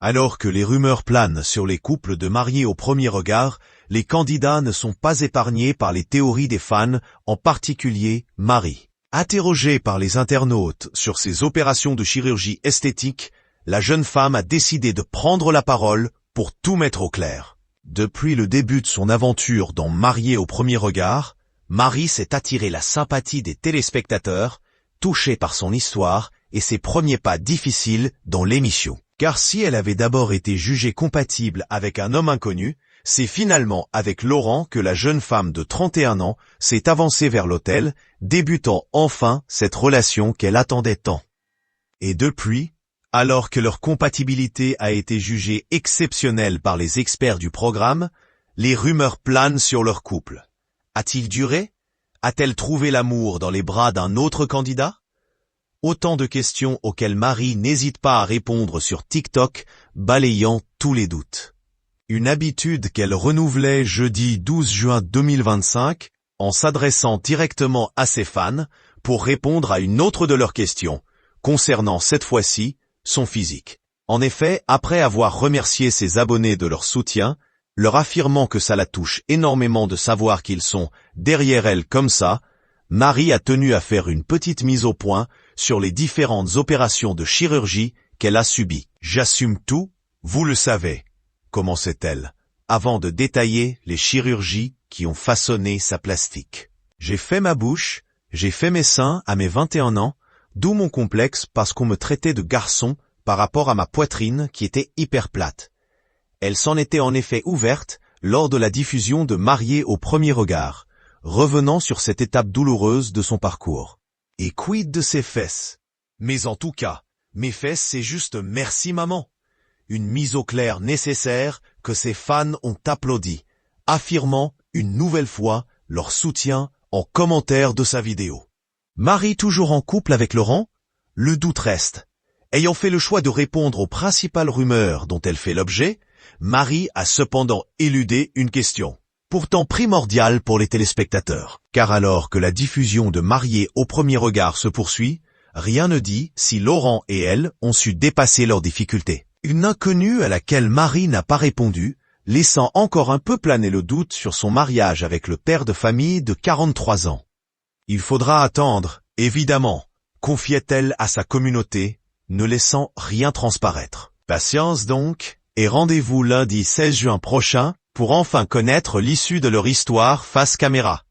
Alors que les rumeurs planent sur les couples de mariés au premier regard, les candidats ne sont pas épargnés par les théories des fans, en particulier Marie. Interrogée par les internautes sur ses opérations de chirurgie esthétique, la jeune femme a décidé de prendre la parole pour tout mettre au clair. Depuis le début de son aventure dans Mariés au premier regard, Marie s'est attiré la sympathie des téléspectateurs, touchés par son histoire et ses premiers pas difficiles dans l'émission. Car si elle avait d'abord été jugée compatible avec un homme inconnu, c'est finalement avec Laurent que la jeune femme de 31 ans s'est avancée vers l'autel, débutant enfin cette relation qu'elle attendait tant. Et depuis, alors que leur compatibilité a été jugée exceptionnelle par les experts du programme, les rumeurs planent sur leur couple. A-t-il duré? A-t-elle trouvé l'amour dans les bras d'un autre candidat? Autant de questions auxquelles Marie n'hésite pas à répondre sur TikTok, balayant tous les doutes. Une habitude qu'elle renouvelait jeudi 12 juin 2025, en s'adressant directement à ses fans, pour répondre à une autre de leurs questions, concernant cette fois-ci, son physique. En effet, après avoir remercié ses abonnés de leur soutien, leur affirmant que ça la touche énormément de savoir qu'ils sont derrière elle comme ça, Marie a tenu à faire une petite mise au point sur les différentes opérations de chirurgie qu'elle a subies. J'assume tout, vous le savez, commençait-elle, avant de détailler les chirurgies qui ont façonné sa plastique. J'ai fait ma bouche, j'ai fait mes seins à mes 21 ans, d'où mon complexe parce qu'on me traitait de garçon par rapport à ma poitrine qui était hyper plate. Elle s'en était en effet ouverte lors de la diffusion de Mariés au premier regard, revenant sur cette étape douloureuse de son parcours. Et quid de ses fesses? Mais en tout cas, mes fesses c'est juste merci maman. Une mise au clair nécessaire que ses fans ont applaudi, affirmant une nouvelle fois leur soutien en commentaire de sa vidéo. Marie toujours en couple avec Laurent? Le doute reste. Ayant fait le choix de répondre aux principales rumeurs dont elle fait l'objet, Marie a cependant éludé une question, pourtant primordiale pour les téléspectateurs. Car alors que la diffusion de Mariés au premier regard se poursuit, rien ne dit si Laurent et elle ont su dépasser leurs difficultés. Une inconnue à laquelle Marie n'a pas répondu, laissant encore un peu planer le doute sur son mariage avec le père de famille de 43 ans. Il faudra attendre, évidemment, confiait-elle à sa communauté, ne laissant rien transparaître. Patience donc, et rendez-vous lundi 16 juin prochain pour enfin connaître l'issue de leur histoire face caméra.